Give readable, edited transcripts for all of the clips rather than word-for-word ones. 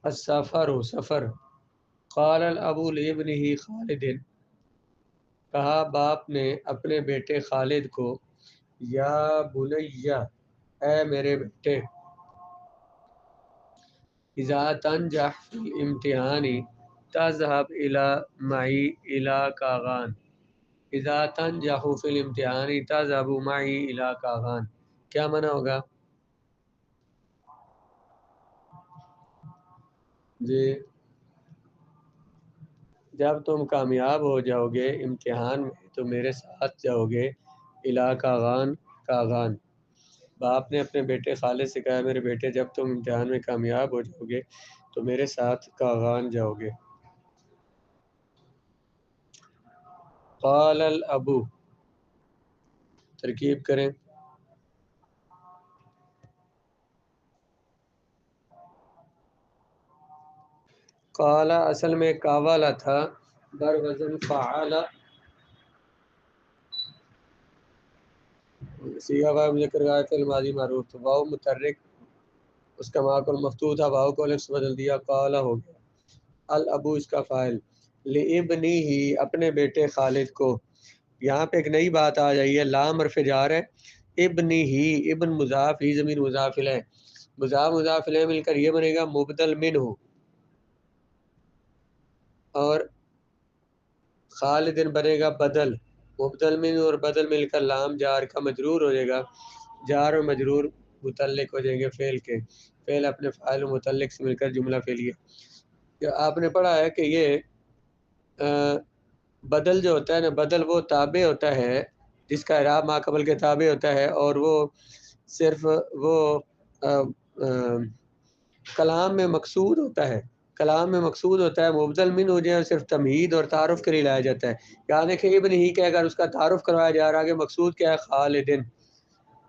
السفر سفر. قال الابو لابنہ خالد، کہا باپ نے اپنے بیٹے خالد کو، یا بنیا، اے میرے بیٹے، اذا تنجح فی الامتحان تذهب الى معی الى کاغان. اذا تنجح فی الامتحان تذهب معی الى کاغان، کیا معنی ہوگا؟ جی، جب تم کامیاب ہو جاؤ گے امتحان میں تو میرے ساتھ جاؤ گے الى کاغان، کاغان. باپ نے اپنے بیٹے خالد سے کہا، میرے بیٹے جب تم امتحان میں کامیاب ہو جاؤ گے تو میرے ساتھ کاغان جاؤ گے. قال الابو، ترکیب کریں. قالا اصل میں کاوالا تھا، بر وزن فعالا، سیغہ واو مذکر غائب فعل ماضی معروف تو واو متحرک، اس کا معقول مفتوح تھا، واو کو الف سے بدل دیا، قالا ہو گیا. الابو اس کا فاعل، لابنی ہی اپنے بیٹے خالد کو. یہاں پہ ایک نئی بات آ جائی ہے، لام حرف جار ہے، ابنی ہی، ابن مضاف، ہی ضمیر مضاف الیہ، مضاف مضاف الیہ مل کر یہ بنے گا مبدل منہ، اور خالد بنے گا بدل. مبدل منہ اور بدل مل کر لام جار کا مجرور ہو جائے گا، جار اور مجرور متعلق ہو جائیں گے فعل کے، فعل اپنے فاعل و متعلق سے مل کر جملہ فعلیہ. آپ نے پڑھا ہے کہ یہ بدل جو ہوتا ہے نا، بدل وہ تابع ہوتا ہے جس کا اعراب ما قبل کے تابع ہوتا ہے، اور وہ صرف وہ کلام میں مقصود ہوتا ہے، کلام میں مقصود ہوتا ہے. مبدل من ہو جائے صرف تمہید اور تعارف کے لیے لایا جاتا ہے. یعنی کہ ابن ہی کہ اگر اس کا تعارف کروایا جا رہا ہے کہ مقصود کیا ہے، خالدن،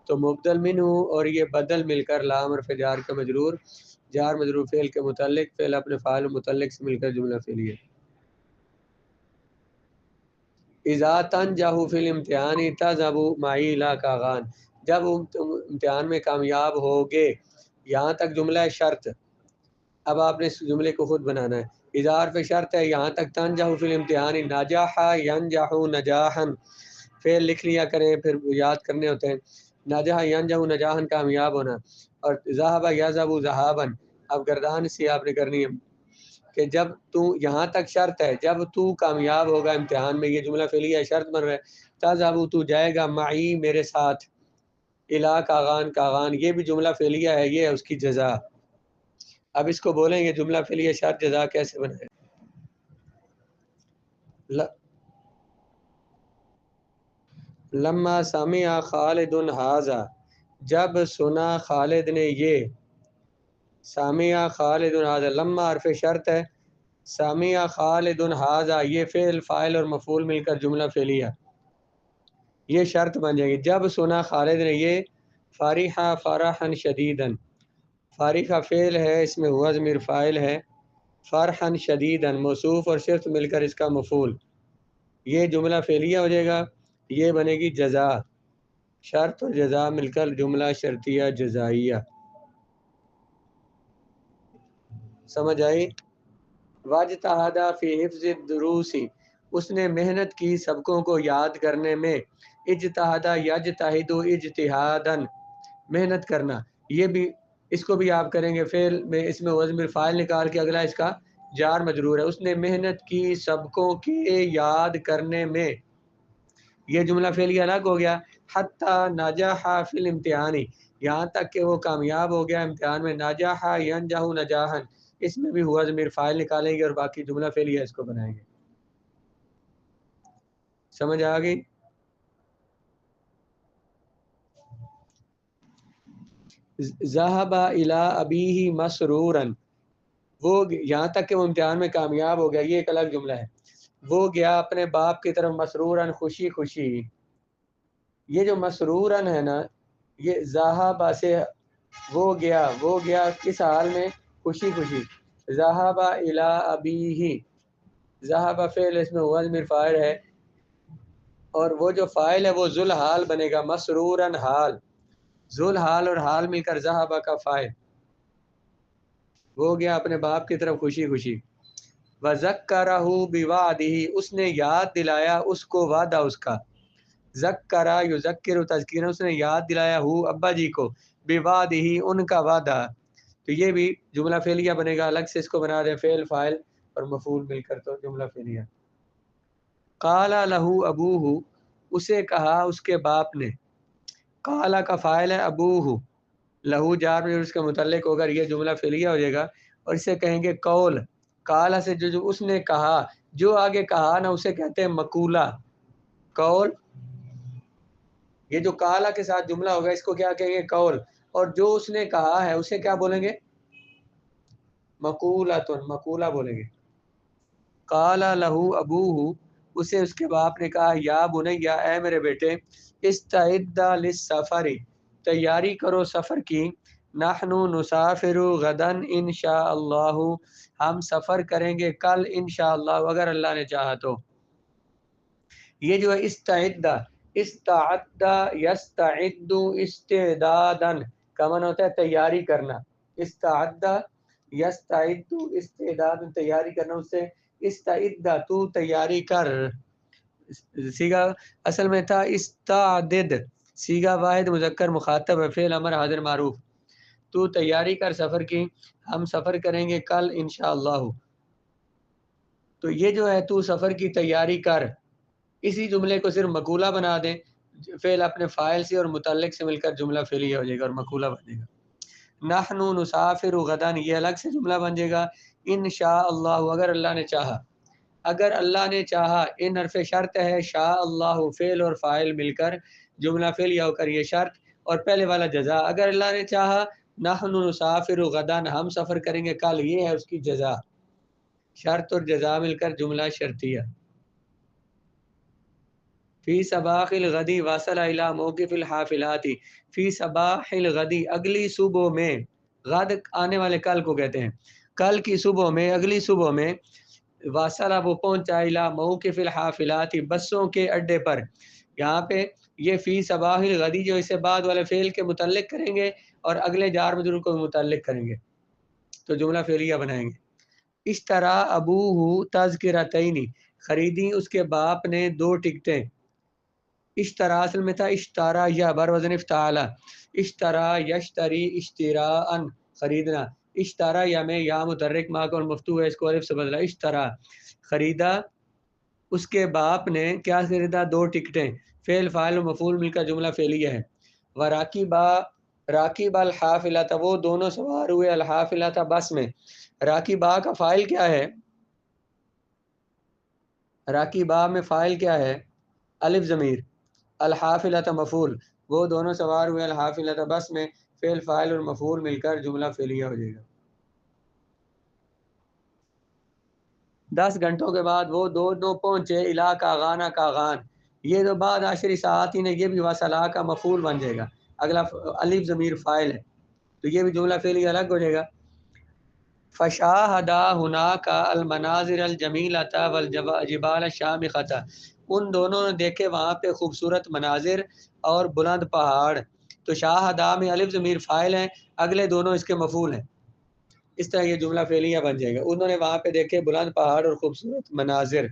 تو مبدل من ہو اور یہ بدل مل کر لام حرف جار کا مجرور، جار مجرور فعل کے متعلق، فعل اپنے فاعل متعلق سے مل کر جملہ فعلیہ. اذا تنجح فی الامتحان تذهب معی الی کاغان، جب تم امتحان میں کامیاب ہوگے، یہاں تک جملہ شرط. اب آپ نے اس جملے کو خود بنانا ہے. اذا حرف شرط ہے، یہاں تک تنجح فی الامتحان، نجح ینجح نجاحا، فعل لکھ لیا کریں پھر یاد کرنے ہوتے ہیں. نجح ینجح نجاحا کامیاب ہونا، اور ذهب یذهب ذهابا. اب گردان سی آپ نے کرنی ہے کہ جب تو، یہاں تک شرط ہے، جب تو کامیاب ہوگا امتحان میں، یہ جملہ فعلیہ شرط بن رہا ہے. تذهب تو جائے گا، معی میرے ساتھ، الی کاغان کاغان، یہ بھی جملہ فعلیہ ہے، یہ ہے اس کی جزا. اب اس کو بولیں گے جملہ فعلیہ شرط جزا کیسے بنائے. لما سمع خالد ھذا، جب سنا خالد نے یہ، سمع خالد ھذا، لما حرف شرط ہے، سمع خالد ھذا یہ فعل فاعل اور مفعول مل کر جملہ فعلیہ، یہ شرط بن جائے گی. جب سنا خالد نے یہ، فرح فرحا شدیدا، فرح فعل ہے، اس میں ہوا ضمیر فاعل ہے، فرحا شدیدا موصوف اور صفت مل کر اس کا مفعول، یہ جملہ فعلیہ ہو جائے گا. یہ بنے گی جزا، شرط اور جزا مل کر جملہ شرطیہ جزائیہ. سمجھ آئی. واجتہد فی حفظ الدروس، اس نے محنت کی سبقوں کو یاد کرنے میں. اجتہد یجتہد اجتہادا، محنت کرنا. یہ بھی، اس کو بھی آپ کریں گے فعل میں، اس میں وزن فاعل نکال کے اگلا اس کا جار مجرور ہے. اس نے محنت کی سبقوں کے یاد کرنے میں، یہ جملہ فعلیہ الگ ہو گیا. حتی نجح فی الامتحان، یہاں تک کہ وہ کامیاب ہو گیا امتحان میں. نجح ینجح نجاحا، اس میں بھی ہوا ضمیر فاعل نکالیں گے اور باقی جملہ فعلیہ اس کو بنائیں گے. سمجھ آ گئی. ذهب الى ابیہ مسرورا، وہ یہاں تک کہ وہ امتحان میں کامیاب ہو گیا، یہ ایک الگ جملہ ہے. وہ گیا اپنے باپ کی طرف مسرورا خوشی خوشی. یہ جو مسرورا ہے نا، یہ ذهب سے وہ گیا کس حال میں، خوشی خوشی. ذهب الى ابیہ، ذهب فعل اس میں ہوا ضمیر فاعل ہے، اور وہ جو فاعل ہے وہ ذل حال بنے گا، مسرورا حال، ذل حال اور حال مل کر ذهب کا فاعل. وہ گیا اپنے باپ کی طرف خوشی خوشی. وَذَكَّرَهُ بِوَعْدِهِ، اس نے یاد دلایا اس کو وعدہ اس کا. ذکرہ یذکر تذکیرہ، اس نے یاد دلایا ہو ابا جی کو، بِوَعْدِهِ ان کا وعدہ. تو یہ بھی جملہ فعلیہ بنے گا، الگ سے اس کو بنا دیں فعل فاعل اور مفعول مل کر تو جملہ فعلیہ. قال لہ ابوہ، اسے کہا اس کے باپ نے. قال کا فاعل ہے ابوہ، لہو جار میں اس کے متعلق ہوگا، یہ جملہ فعلیہ ہو جائے گا. اور اسے کہیں گے قول. قال سے جو اس نے کہا، جو آگے کہا نا اسے کہتے ہیں مقولہ. قول، یہ جو قال کے ساتھ جملہ ہوگا اس کو کیا کہیں گے؟ قول. اور جو اس نے کہا ہے اسے کیا بولیں گے؟ مقولۃ، مقولہ بولیں گے. قال لہ ابوہ، اسے اس کے باپ نے کہا یا بنیا، اے میرے بیٹے، استعد للسفر، تیاری کرو سفر کی. نحن نسافر غدا انشاء اللہ، ہم سفر کریں گے کل انشاءاللہ اگر اللہ نے چاہا تو. یہ جو ہے استعد، استعد یستعد استعدادا کا معنی ہوتا ہے تیاری کرنا. استعد یستعد استعداد، تیاری کرنا. اس سے استعد تو تیاری کر. سیگا اصل میں تھا استعدد، سیگا واحد مذکر مخاطب ہے، فعل امر حاضر معروف. تو تیاری کر سفر کی، ہم سفر کریں گے کل انشاءاللہ. تو یہ جو ہے تو سفر کی تیاری کر، اسی جملے کو صرف مقولہ بنا دیں، فعل اپنے فاعل سے اور متعلق سے مل کر جملہ فعلیہ ہو جائے گا اور مقولہ بنے گا. نحن نسافر غدا، یہ الگ سے جملہ بن جائے گا انشاء اللہ اگر اللہ نے چاہا. اگر اللہ نے چاہا، ان حرف شرط ہے، شاء اللہ فعل اور فاعل مل کر جملہ فعلیہ ہو کر یہ شرط، اور پہلے والا جزا. اگر اللہ نے چاہا نحن نسافر غدا، ہم سفر کریں گے کل، یہ ہے اس کی جزا. شرط اور جزا مل کر جملہ شرطیہ. فی صباح الغدی وصل الی موقف الحافلات، فی صباح الغدی اگلی صبح میں، غد آنے والے کل کو کہتے ہیں، کل کی صبح میں، اگلی صبح میں، وصل وہ پہنچا الی موقف الحافلات بسوں کے اڈے پر. یہاں پہ یہ فی صباح الغدی جو اسے بعد والے فعل کے متعلق کریں گے اور اگلے جار مجرور کو متعلق کریں گے تو جملہ فعلیہ بنائیں گے. اشترا ابوہ تذکرتین، خریدی اس کے باپ نے دو ٹکٹیں. اشترا اصل میں تھا اشتارا یا بر وزن افتعال، اشترا یشتری اشتراء خریدنا. اشترا یا میں یا متحرک ما کو مفتوح ہے، اس کو الف سے بدلا. اشترا خریدا اس کے باپ نے، کیا خریدا؟ دو ٹکٹیں. فعل فاعل و مفعول مل کر جملہ فعلیہ ہے. وراکبا، راکب الحافلۃ، وہ دونوں سوار ہوئے الحافلۃ بس میں. راکبا کا فاعل کیا ہے؟ راکبا میں فاعل کیا ہے؟ الف ضمیر. الحافلۃ مفعول، وہ دونوں سوار ہوئے الحافلۃ بس میں، فعل فاعل اور مفعول مل کر جملہ فعلیہ ہو جائے گا. 10 گھنٹوں کے بعد وہ دونوں پہنچے الا کاغانا کاغان. یہ جو بعد عشری ساعات ہی نے، یہ بھی وصلا کا مفعول بن جائے گا، اگلا الف ضمیر فاعل ہے تو یہ بھی جملہ فعلیہ الگ ہو جائے گا. فشاہدا ہناک المناظر الجمیلۃ والجبال الشامخۃ، ان دونوں نے دیکھے وہاں پہ خوبصورت مناظر اور بلند پہاڑ. تو شاہدہ میں الف ضمیر فاعل ہیں، اگلے دونوں اس کے مفعول ہیں. اس طرح یہ جملہ فعلیہ بن جائے گا. انہوں نے وہاں پہ دیکھے بلند پہاڑ اور خوبصورت مناظر.